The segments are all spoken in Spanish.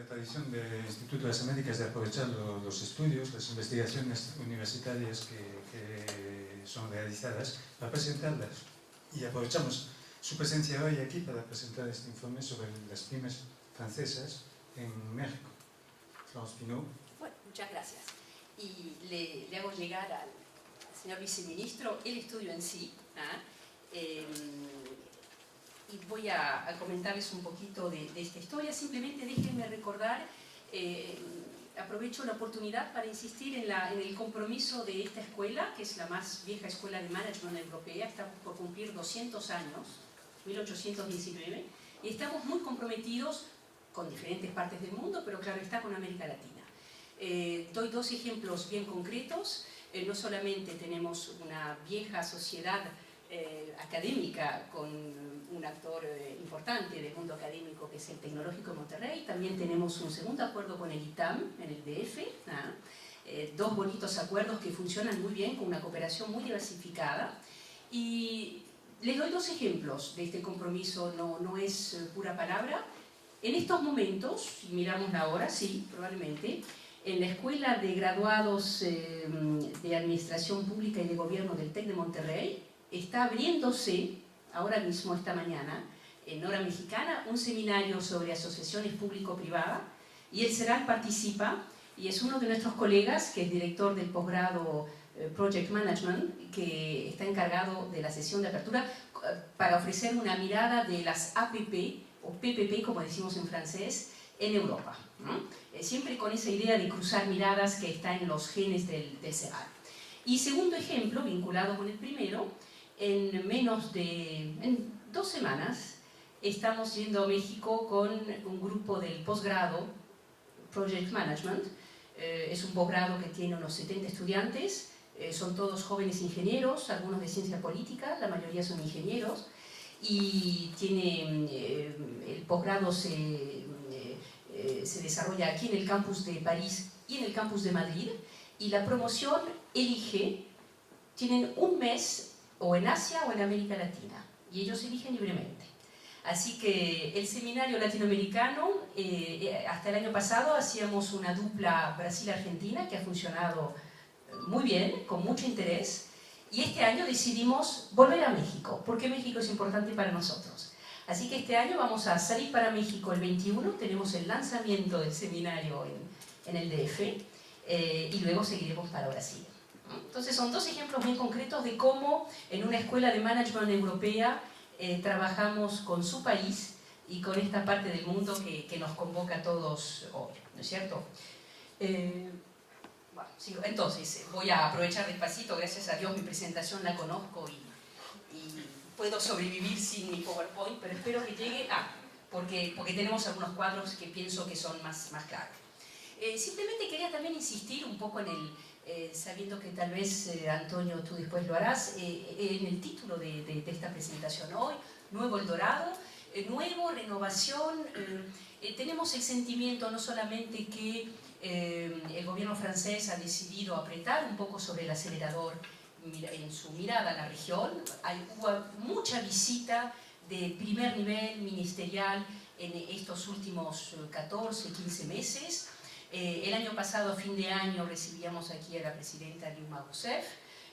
tradición del Instituto de las Américas de aprovechar los estudios, las investigaciones universitarias que son realizadas para presentarlas. Y aprovechamos su presencia hoy aquí para presentar este informe sobre las pymes francesas en México. Florence Pinault. Bueno, muchas gracias. Y le hago llegar al señor viceministro el estudio en sí. Y voy a comentarles un poquito de esta historia. Simplemente déjenme recordar, aprovecho la oportunidad para insistir en el compromiso de esta escuela, que es la más vieja escuela de management europea. Estamos por cumplir 200 años, 1819, y estamos muy comprometidos con diferentes partes del mundo, pero claro está con América Latina. Doy dos ejemplos bien concretos. No solamente tenemos una vieja sociedad académica con un actor importante del mundo académico que es el Tecnológico de Monterrey, también tenemos un segundo acuerdo con el ITAM en el DF, dos bonitos acuerdos que funcionan muy bien con una cooperación muy diversificada. Y les doy dos ejemplos de este compromiso, no es pura palabra. En estos momentos, si miramos la hora, sí, probablemente, en la Escuela de Graduados de Administración Pública y de Gobierno del TEC de Monterrey, está abriéndose, ahora mismo, esta mañana, en hora mexicana, un seminario sobre asociaciones público-privadas, y el CERAL participa, y es uno de nuestros colegas, que es director del posgrado Project Management, que está encargado de la sesión de apertura para ofrecer una mirada de las APP, o PPP, como decimos en francés, en Europa, ¿no? Siempre con esa idea de cruzar miradas que está en los genes del CERAL. Y segundo ejemplo, vinculado con el primero, en 2 semanas estamos yendo a México con un grupo del posgrado Project Management. Es un posgrado que tiene unos 70 estudiantes, son todos jóvenes ingenieros, algunos de ciencia política, la mayoría son ingenieros, y el posgrado se desarrolla aquí en el campus de París y en el campus de Madrid, y la promoción tienen un mes o en Asia o en América Latina, y ellos eligen libremente. Así que el seminario latinoamericano, hasta el año pasado hacíamos una dupla Brasil-Argentina que ha funcionado muy bien, con mucho interés, y este año decidimos volver a México, porque México es importante para nosotros. Así que este año vamos a salir para México el 21, tenemos el lanzamiento del seminario en el DF, y luego seguiremos para Brasil. Entonces son dos ejemplos muy concretos de cómo en una escuela de management europea trabajamos con su país y con esta parte del mundo que nos convoca a todos hoy, ¿no es cierto? Bueno, sigo. Entonces voy a aprovechar despacito, gracias a Dios mi presentación la conozco y puedo sobrevivir sin mi PowerPoint, pero espero que llegue, porque tenemos algunos cuadros que pienso que son más claros. Simplemente quería también insistir un poco sabiendo que tal vez, Antonio, tú después lo harás, en el título de esta presentación hoy, Nuevo El Dorado, renovación. Tenemos el sentimiento no solamente que el gobierno francés ha decidido apretar un poco sobre el acelerador en su mirada a la región, hubo mucha visita de primer nivel ministerial en estos últimos 14, 15 meses. El año pasado, a fin de año, recibíamos aquí a la presidenta Dilma Rousseff.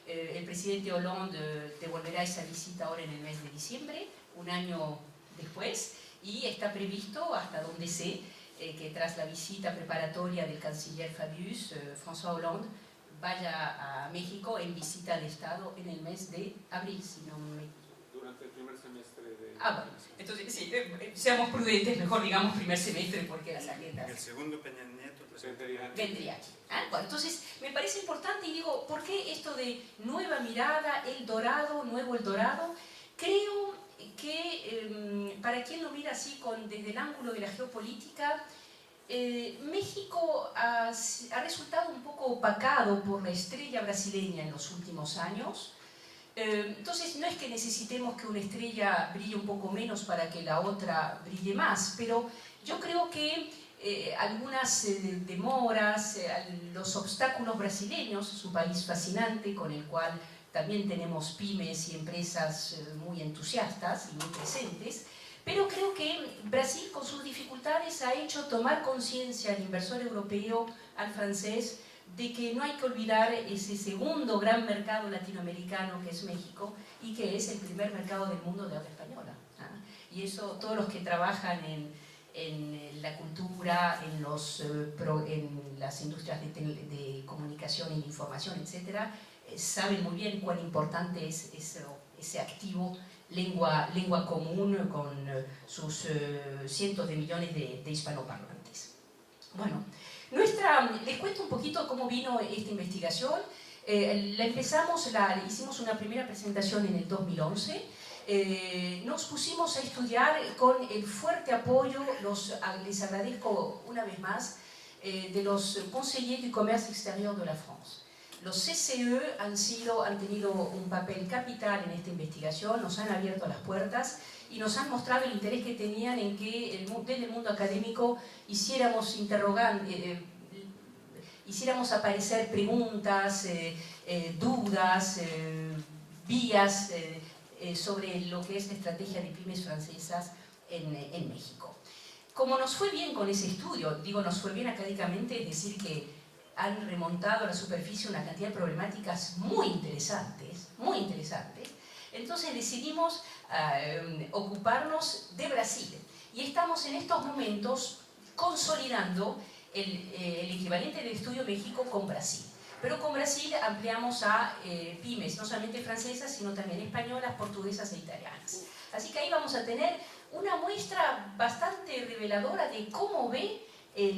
El presidente Hollande devolverá esa visita ahora en el mes de diciembre, un año después, y está previsto, hasta donde sé, que tras la visita preparatoria del canciller Fabius, François Hollande vaya a México en visita de Estado en el mes de abril, si no me equivoco. Durante el primer semestre de... Bueno, entonces sí, seamos prudentes, mejor digamos primer semestre, porque las agendas... El segundo Peña Nieto vendría aquí. Bueno, entonces me parece importante y digo, ¿por qué esto de nueva mirada, El Dorado, nuevo El Dorado? Creo que para quien lo mira así desde el ángulo de la geopolítica, México ha resultado un poco opacado por la estrella brasileña en los últimos años. Entonces no es que necesitemos que una estrella brille un poco menos para que la otra brille más, pero yo creo que algunas demoras, los obstáculos brasileños, es un país fascinante con el cual también tenemos pymes y empresas muy entusiastas y muy presentes, pero creo que Brasil, con sus dificultades, ha hecho tomar conciencia al inversor europeo, al francés, de que no hay que olvidar ese segundo gran mercado latinoamericano que es México y que es el primer mercado del mundo de habla española. Y eso, todos los que trabajan en la cultura, en las industrias de comunicación y de información, etc., saben muy bien cuán importante es ese activo lengua común con sus cientos de millones de hispanoparlantes. Bueno, les cuento un poquito cómo vino esta investigación. Hicimos una primera presentación en el 2011. Nos pusimos a estudiar con el fuerte apoyo, les agradezco una vez más, de los conseillers du commerce extérieur de la France. Los CCE han tenido un papel capital en esta investigación, nos han abierto las puertas y nos han mostrado el interés que tenían en que desde el mundo académico hiciéramos aparecer preguntas, dudas, vías sobre lo que es la estrategia de pymes francesas en México. Como nos fue bien con ese estudio, digo nos fue bien académicamente, es decir que han remontado a la superficie una cantidad de problemáticas muy interesantes, entonces decidimos ocuparnos de Brasil. Y estamos en estos momentos consolidando el equivalente del estudio México con Brasil. Pero con Brasil ampliamos a pymes, no solamente francesas, sino también españolas, portuguesas e italianas. Así que ahí vamos a tener una muestra bastante reveladora de cómo ve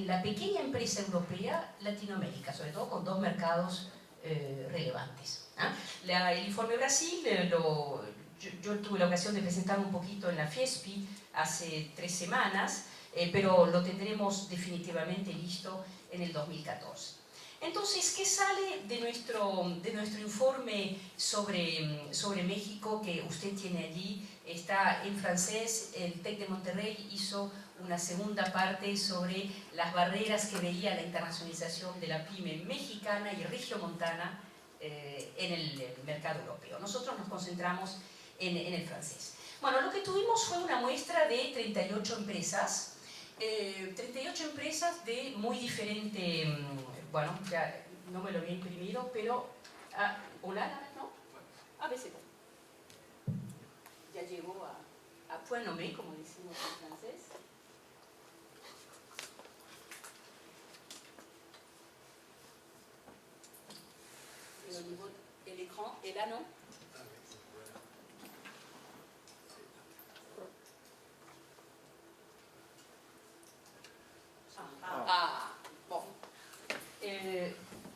la pequeña empresa europea Latinoamérica, sobre todo con dos mercados relevantes. El informe Brasil, yo tuve la ocasión de presentarlo un poquito en la FIESPI hace 3 semanas, pero lo tendremos definitivamente listo en el 2014. Entonces, ¿qué sale de nuestro informe sobre México que usted tiene allí? Está en francés, el TEC de Monterrey hizo una segunda parte sobre las barreras que veía la internacionalización de la pyme mexicana y regiomontana en el mercado europeo. Nosotros nos concentramos en el francés. Bueno, lo que tuvimos fue una muestra de 38 empresas, 38 empresas de muy diferente, bueno, ya no me lo había imprimido, pero, hola, ¿no? A veces ya llegó a point nommé, como decimos en francés. Et au niveau de l'écran, et là non. Bon.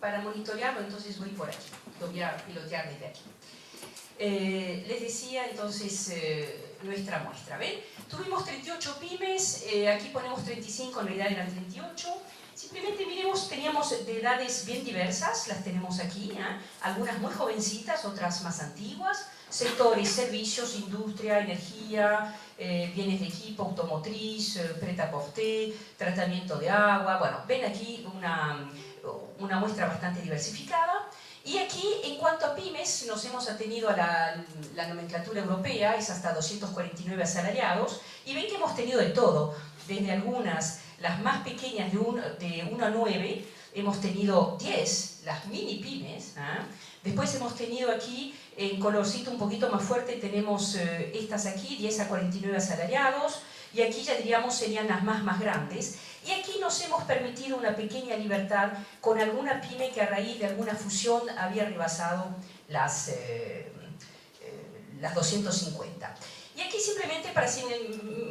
Para monitorearlo, entonces voy por aquí. Lo voy a pilotear desde aquí. Les decía entonces nuestra muestra, ¿ven? Tuvimos 38 pymes, aquí ponemos 35, en realidad eran 38. Simplemente miremos, teníamos de edades bien diversas, las tenemos aquí, algunas muy jovencitas, otras más antiguas, sectores, servicios, industria, energía, bienes de equipo, automotriz, pret-à-porter, tratamiento de agua. Bueno, ven aquí una muestra bastante diversificada. Y aquí, en cuanto a pymes, nos hemos atenido a la nomenclatura europea, es hasta 249 asalariados, y ven que hemos tenido de todo, desde algunas, las más pequeñas de 1 a 9, hemos tenido 10, las mini pymes, después hemos tenido aquí, en colorcito un poquito más fuerte, tenemos estas aquí, 10 a 49 asalariados, y aquí ya diríamos serían las más grandes. Y aquí nos hemos permitido una pequeña libertad con alguna pyme que a raíz de alguna fusión había rebasado las 250. Y aquí simplemente para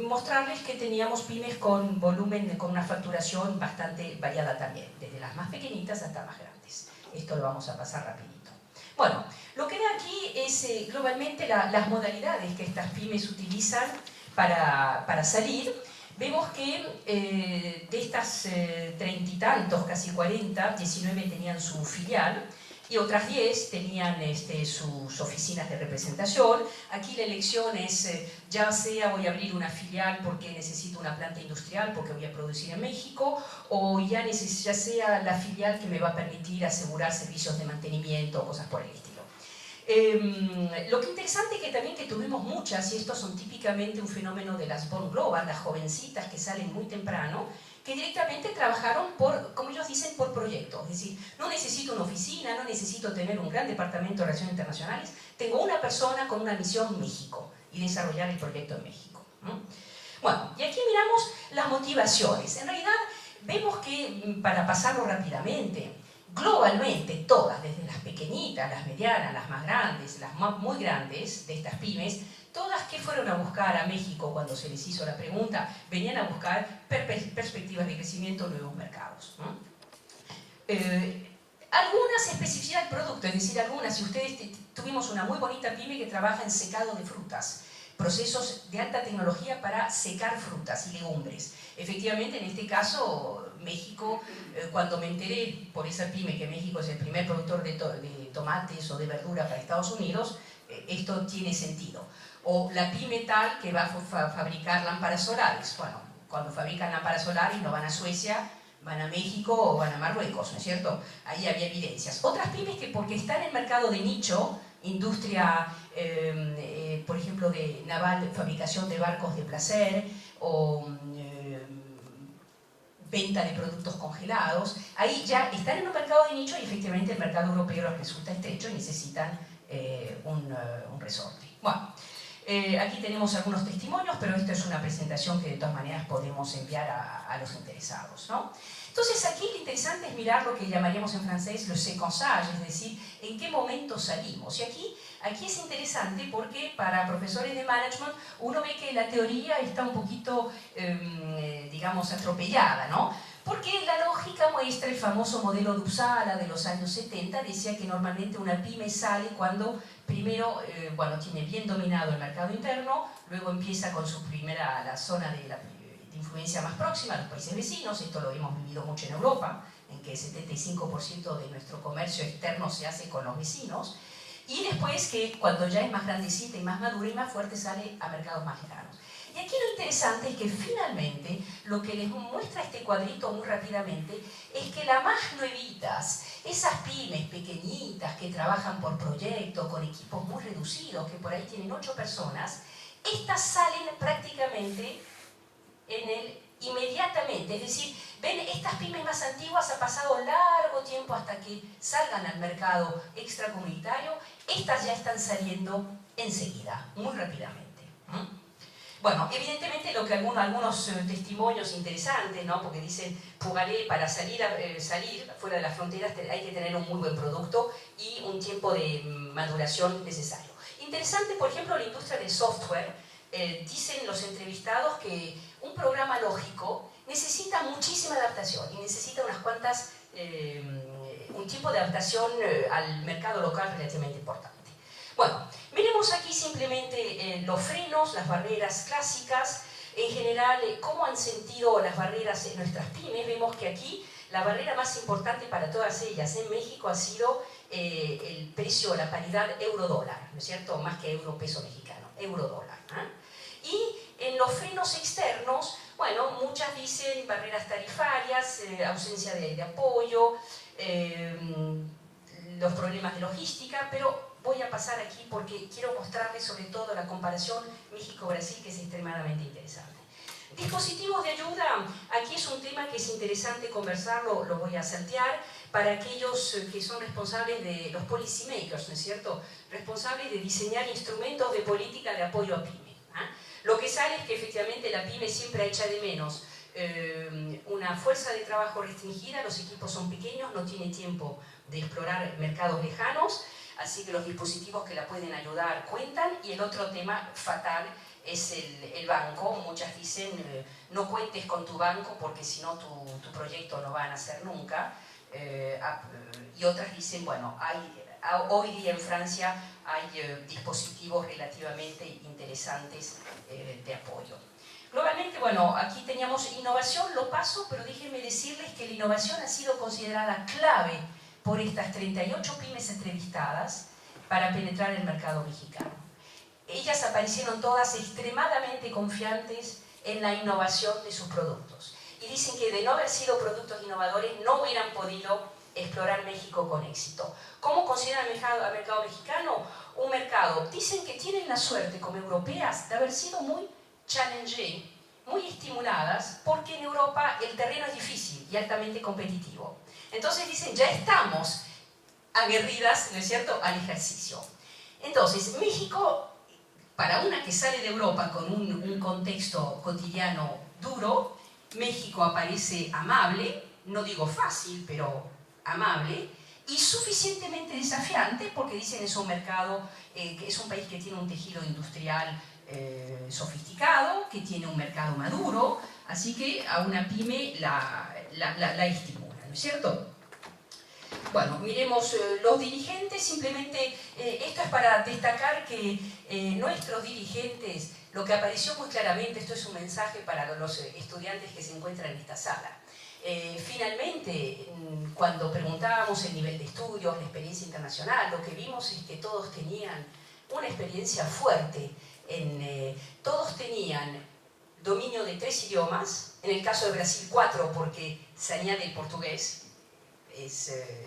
mostrarles que teníamos pymes con volumen, con una facturación bastante variada también, desde las más pequeñitas hasta más grandes. Esto lo vamos a pasar rapidito. Bueno, lo que ve aquí es globalmente las modalidades que estas pymes utilizan para salir. Vemos que de estas 30 y tantos, casi 40, 19 tenían su filial y otras 10 tenían sus oficinas de representación. Aquí la elección es, ya sea voy a abrir una filial porque necesito una planta industrial porque voy a producir en México, o ya sea la filial que me va a permitir asegurar servicios de mantenimiento o cosas por el estilo. Lo que interesante es que también que tuvimos muchas, y estos son típicamente un fenómeno de las Born Global, las jovencitas que salen muy temprano, que directamente trabajaron por, como ellos dicen, por proyecto. Es decir, no necesito una oficina, no necesito tener un gran departamento de relaciones internacionales, tengo una persona con una misión México y desarrollar el proyecto en México. Bueno, y aquí miramos las motivaciones. En realidad vemos que, para pasarlo rápidamente, globalmente todas, desde las pequeñitas, las medianas, las más grandes, las muy grandes de estas pymes, todas que fueron a buscar a México cuando se les hizo la pregunta, venían a buscar perspectivas de crecimiento, nuevos mercados, ¿no? Algunas especificidades del producto, es decir, algunas, si ustedes tuvimos una muy bonita pyme que trabaja en secado de frutas, procesos de alta tecnología para secar frutas y legumbres. Efectivamente, en este caso, México, cuando me enteré por esa pyme que México es el primer productor de tomates o de verdura para Estados Unidos, esto tiene sentido. O la pyme tal que va a fabricar lámparas solares. Bueno, cuando fabrican lámparas solares no van a Suecia, van a México o van a Marruecos, ¿no es cierto? Ahí había evidencias. Otras pymes que porque están en el mercado de nicho, industria, por ejemplo, de naval, fabricación de barcos de placer o venta de productos congelados, ahí ya están en un mercado de nicho y efectivamente el mercado europeo les resulta estrecho y necesitan un resorte. Bueno, aquí tenemos algunos testimonios, pero esta es una presentación que de todas maneras podemos enviar a los interesados, ¿no? Entonces aquí lo interesante es mirar lo que llamaríamos en francés le séquençage, es decir, en qué momento salimos. Y aquí es interesante porque para profesores de management uno ve que la teoría está un poquito, digamos, atropellada, ¿no? Porque la lógica muestra el famoso modelo de Uppsala de los años 70, decía que normalmente una pyme sale cuando primero, bueno, tiene bien dominado el mercado interno, luego empieza con su primera, la zona de influencia más próxima, los países vecinos, esto lo hemos vivido mucho en Europa, en que el 75% de nuestro comercio externo se hace con los vecinos, y después que cuando ya es más grandecita y más madura y más fuerte sale a mercados más lejanos. Y aquí lo interesante es que finalmente lo que les muestra este cuadrito muy rápidamente es que las más nuevitas, esas pymes pequeñitas que trabajan por proyecto, con equipos muy reducidos, que por ahí tienen 8 personas, estas salen prácticamente inmediatamente, es decir, ven, estas pymes más antiguas ha pasado largo tiempo hasta que salgan al mercado extracomunitario, estas ya están saliendo enseguida, muy rápidamente. Bueno, evidentemente lo que algunos testimonios interesantes, ¿no? Porque dicen, para salir fuera de las fronteras hay que tener un muy buen producto y un tiempo de maduración necesario. Interesante, por ejemplo, la industria del software, dicen los entrevistados que un programa lógico necesita muchísima adaptación y necesita unas cuantas, un tiempo de adaptación al mercado local relativamente importante. Bueno, miremos aquí simplemente los frenos, las barreras clásicas, en general cómo han sentido las barreras en nuestras pymes. Vemos que aquí la barrera más importante para todas ellas en México ha sido el precio, la paridad euro-dólar, ¿no es cierto? Más que euro-peso mexicano, euro-dólar, ¿eh? Y en los frenos externos, bueno, muchas dicen barreras tarifarias, ausencia de apoyo, los problemas de logística, pero voy a pasar aquí porque quiero mostrarles sobre todo la comparación México-Brasil, que es extremadamente interesante. Dispositivos de ayuda, aquí es un tema que es interesante conversarlo, lo voy a saltear, para aquellos que son responsables de los policy makers, ¿no es cierto? Responsables de diseñar instrumentos de política de apoyo a pyme. Lo que sale es que efectivamente la pyme siempre echa de menos una fuerza de trabajo restringida, los equipos son pequeños, no tiene tiempo de explorar mercados lejanos, así que los dispositivos que la pueden ayudar cuentan. Y el otro tema fatal es el banco. Muchas dicen no cuentes con tu banco porque si no tu proyecto no va a nacer nunca, y otras dicen, bueno, hoy día en Francia hay dispositivos relativamente interesantes de apoyo. Globalmente, bueno, aquí teníamos innovación, lo paso, pero déjenme decirles que la innovación ha sido considerada clave por estas 38 pymes entrevistadas para penetrar el mercado mexicano. Ellas aparecieron todas extremadamente confiantes en la innovación de sus productos. Y dicen que de no haber sido productos innovadores no hubieran podido explorar México con éxito. ¿Cómo consideran al mercado mexicano? Un mercado, dicen que tienen la suerte como europeas de haber sido muy challenging, muy estimuladas, porque en Europa el terreno es difícil y altamente competitivo. Entonces dicen, ya estamos aguerridas, ¿no es cierto?, al ejercicio. Entonces, México, para una que sale de Europa con un contexto cotidiano duro, México aparece amable, no digo fácil, pero amable, y suficientemente desafiante, porque dicen es un mercado, que es un país que tiene un tejido industrial sofisticado, que tiene un mercado maduro, así que a una pyme la estimula, ¿no es cierto? Bueno, miremos los dirigentes, simplemente esto es para destacar que nuestros dirigentes, lo que apareció muy claramente, esto es un mensaje para los estudiantes que se encuentran en esta sala. Finalmente, cuando preguntábamos el nivel de estudios, la experiencia internacional, lo que vimos es que todos tenían una experiencia fuerte, todos tenían dominio de 3 idiomas, en el caso de Brasil 4 porque se añade el portugués,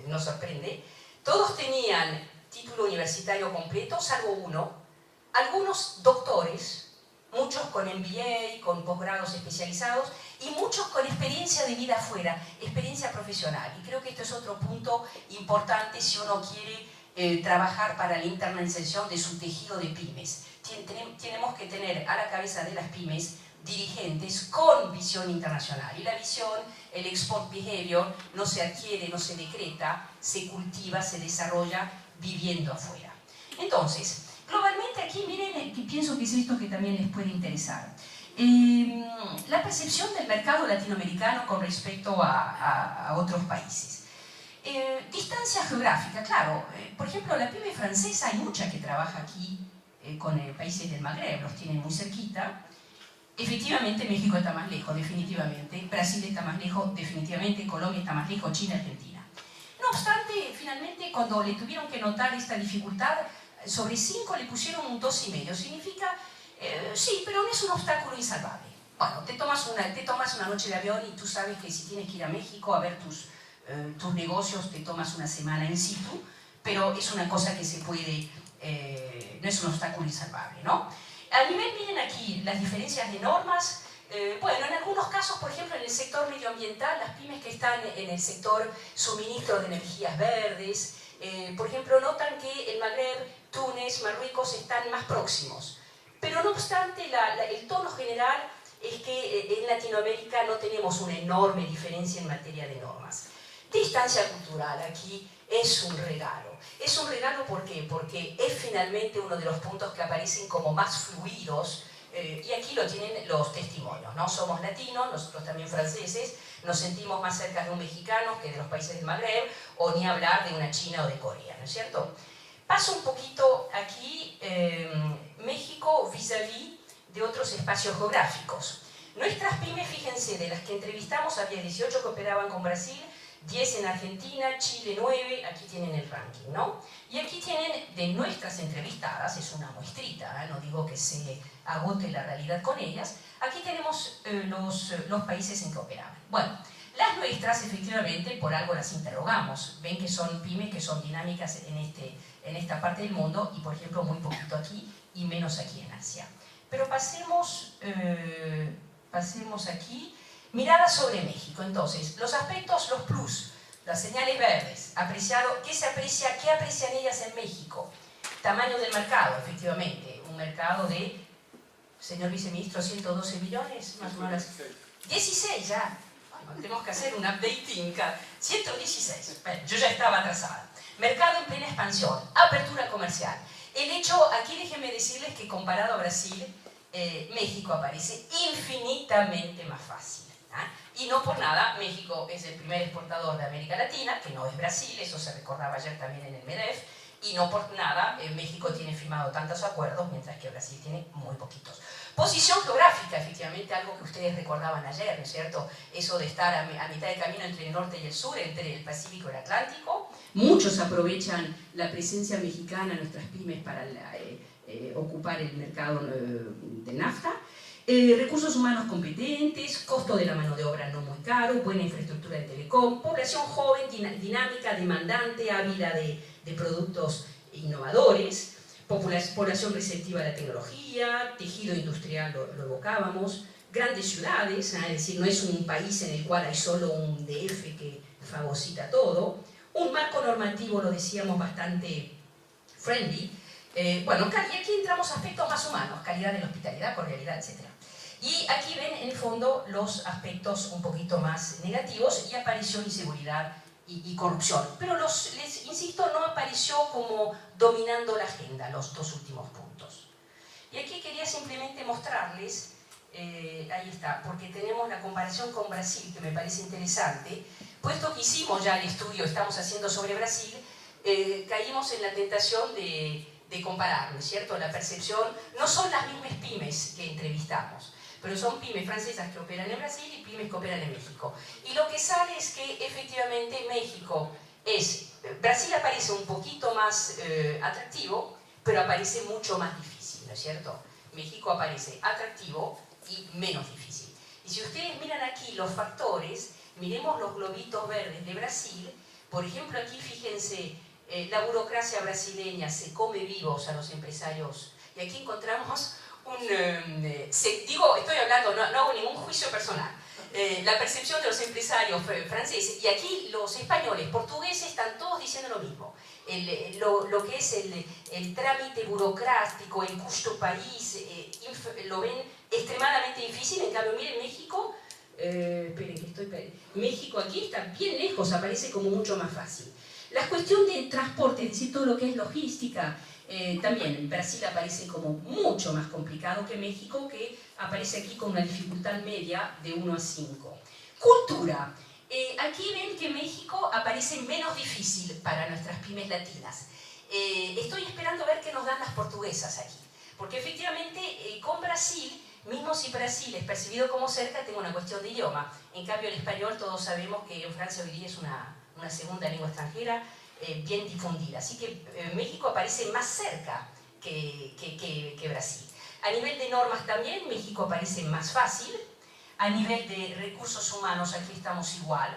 nos sorprende. Todos tenían título universitario completo, salvo uno, algunos doctores, muchos con MBA, con posgrados especializados y muchos con experiencia de vida afuera, experiencia profesional. Y creo que esto es otro punto importante si uno quiere trabajar para la internalización de su tejido de pymes. Tenemos que tener a la cabeza de las pymes dirigentes con visión internacional. Y la visión, el export behavior, no se adquiere, no se decreta, se cultiva, se desarrolla viviendo afuera. Entonces, globalmente aquí miren, que pienso que es esto que también les puede interesar. La percepción del mercado latinoamericano con respecto a otros países. Distancia geográfica, claro. Por ejemplo, la pyme francesa, hay mucha que trabaja aquí con países del Magreb, los tienen muy cerquita. Efectivamente, México está más lejos, definitivamente. Brasil está más lejos, definitivamente. Colombia está más lejos, China, Argentina. No obstante, finalmente, cuando le tuvieron que notar esta dificultad, sobre 5 le pusieron un 2,5. Significa, sí, pero no es un obstáculo insalvable. Bueno, te tomas una noche de avión y tú sabes que si tienes que ir a México a ver tus negocios, te tomas una semana in situ, pero es una cosa que se puede, no es un obstáculo insalvable, ¿no? A nivel, miren aquí, las diferencias de normas. Bueno, en algunos casos, por ejemplo, en el sector medioambiental, las pymes que están en el sector suministro de energías verdes, por ejemplo, notan que el Magreb, Túnez, Marruecos están más próximos. Pero no obstante, el tono general es que en Latinoamérica no tenemos una enorme diferencia en materia de normas. Distancia cultural aquí es un regalo. Es un regalo, ¿por qué? Porque es finalmente uno de los puntos que aparecen como más fluidos, y aquí lo tienen los testimonios, ¿no? Somos latinos, nosotros también franceses, nos sentimos más cerca de un mexicano que de los países del Magreb, o ni hablar de una China o de Corea, ¿no es cierto? Paso un poquito aquí, México vis-à-vis de otros espacios geográficos. Nuestras pymes, fíjense, de las que entrevistamos, había 18 que operaban con Brasil, 10 en Argentina, Chile 9, aquí tienen el ranking, ¿no? Y aquí tienen de nuestras entrevistadas, es una muestrita, no digo que se agote la realidad con ellas, aquí tenemos los países en que operaban. Bueno, las nuestras, efectivamente, por algo las interrogamos. Ven que son pymes que son dinámicas en esta parte del mundo y, por ejemplo, muy poquito aquí y menos aquí en Asia. Pero pasemos aquí. Mirada sobre México. Entonces, los aspectos, los plus, las señales verdes, apreciado, ¿qué se aprecia? ¿Qué aprecian ellas en México? Tamaño del mercado, efectivamente. Un mercado de, señor viceministro, 112 millones, más o menos. 16 ya. Bueno, tenemos que hacer un updating. 116. Bueno, yo ya estaba atrasada. Mercado en plena expansión. Apertura comercial. El hecho, aquí déjenme decirles que comparado a Brasil, México aparece infinitamente más fácil. Y no por nada, México es el primer exportador de América Latina, que no es Brasil, eso se recordaba ayer también en el MEDEF, y no por nada México tiene firmado tantos acuerdos, mientras que Brasil tiene muy poquitos. Posición geográfica, efectivamente, algo que ustedes recordaban ayer, ¿no es cierto? Eso de estar a mitad de camino entre el norte y el sur, entre el Pacífico y el Atlántico. Muchos aprovechan la presencia mexicana en nuestras pymes para ocupar el mercado de NAFTA. Recursos humanos competentes, costo de la mano de obra no muy caro, buena infraestructura de telecom, población joven, dinámica, demandante, ávida de productos innovadores, población receptiva a la tecnología, tejido industrial, lo evocábamos, grandes ciudades, es decir, no es un país en el cual hay solo un DF que fagocita todo, un marco normativo, lo decíamos, bastante friendly. Bueno, y aquí entramos a aspectos más humanos, calidad de la hospitalidad, cordialidad, etc. Y aquí ven en el fondo los aspectos un poquito más negativos, y apareció inseguridad y corrupción. Pero les insisto, no apareció como dominando la agenda los dos últimos puntos. Y aquí quería simplemente mostrarles, ahí está, porque tenemos la comparación con Brasil, que me parece interesante. Puesto que hicimos ya el estudio, estamos haciendo sobre Brasil, caímos en la tentación de comparar, ¿no es cierto? La percepción, no son las mismas pymes que entrevistamos, pero son pymes francesas que operan en Brasil y pymes que operan en México. Y lo que sale es que efectivamente México Brasil aparece un poquito más atractivo, pero aparece mucho más difícil, ¿no es cierto? México aparece atractivo y menos difícil. Y si ustedes miran aquí los factores, miremos los globitos verdes de Brasil. Por ejemplo, aquí fíjense, la burocracia brasileña se come vivos a los empresarios. Y aquí encontramos estoy hablando, no hago ningún juicio personal. La percepción de los empresarios franceses, y aquí los españoles, portugueses, están todos diciendo lo mismo. Lo que es el trámite burocrático, el costo país, lo ven extremadamente difícil. En cambio, miren México, México aquí está bien lejos, aparece como mucho más fácil. La cuestión de transporte, es decir, todo lo que es logística, también Brasil aparece como mucho más complicado que México, que aparece aquí con una dificultad media de 1 a 5. Cultura. Aquí ven que México aparece menos difícil para nuestras pymes latinas. Estoy esperando a ver qué nos dan las portuguesas aquí, porque efectivamente con Brasil, mismo si Brasil es percibido como cerca, tengo una cuestión de idioma. En cambio el español, todos sabemos que en Francia hoy día es una segunda lengua extranjera bien difundida. Así que México aparece más cerca que Brasil. A nivel de normas también, México aparece más fácil. A nivel de recursos humanos, aquí estamos igual.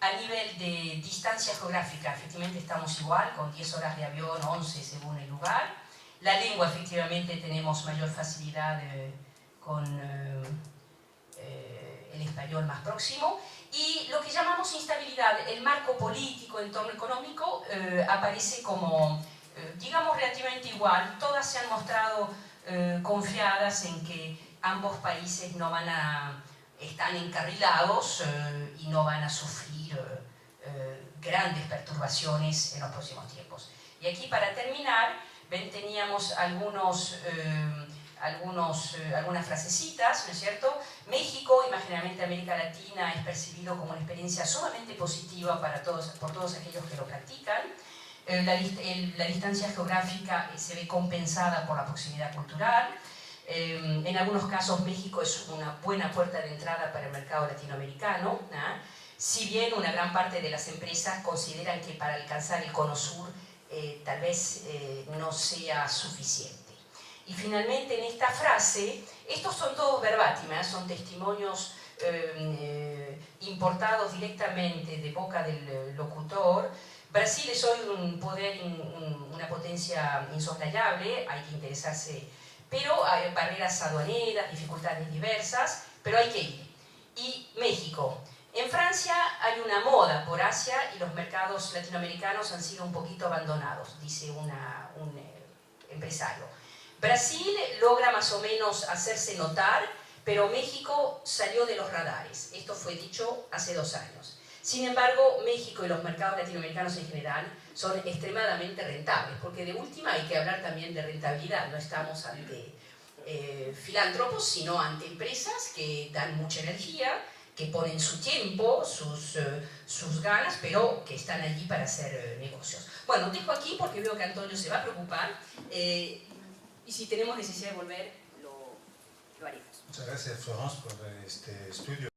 A nivel de distancia geográfica, efectivamente estamos igual, con 10 horas de avión, 11 según el lugar. La lengua, efectivamente, tenemos mayor facilidad con el español más próximo. Y lo que llamamos instabilidad, el marco político, entorno económico, aparece como, digamos, relativamente igual. Todas se han mostrado confiadas en que ambos países están encarrilados y no van a sufrir grandes perturbaciones en los próximos tiempos. Y aquí, para terminar, ven, teníamos algunas frasecitas, ¿no es cierto? México, y más generalmente América Latina, es percibido como una experiencia sumamente positiva por todos aquellos que lo practican. La distancia geográfica se ve compensada por la proximidad cultural. En algunos casos México es una buena puerta de entrada para el mercado latinoamericano, ¿no? Si bien una gran parte de las empresas consideran que para alcanzar el cono sur tal vez no sea suficiente. Y finalmente en esta frase, estos son todos verbatim, son testimonios importados directamente de boca del locutor. Brasil es hoy un poder, una potencia insoslayable, hay que interesarse, pero hay barreras aduaneras, dificultades diversas, pero hay que ir. Y México. En Francia hay una moda por Asia y los mercados latinoamericanos han sido un poquito abandonados, dice un empresario. Brasil logra más o menos hacerse notar, pero México salió de los radares. Esto fue dicho hace 2 años. Sin embargo, México y los mercados latinoamericanos en general son extremadamente rentables, porque de última hay que hablar también de rentabilidad. No estamos ante filántropos, sino ante empresas que dan mucha energía, que ponen su tiempo, sus ganas, pero que están allí para hacer negocios. Bueno, dejo aquí porque veo que Antonio se va a preocupar. Y si tenemos necesidad de volver, lo haremos. Muchas gracias, Florence, por este estudio.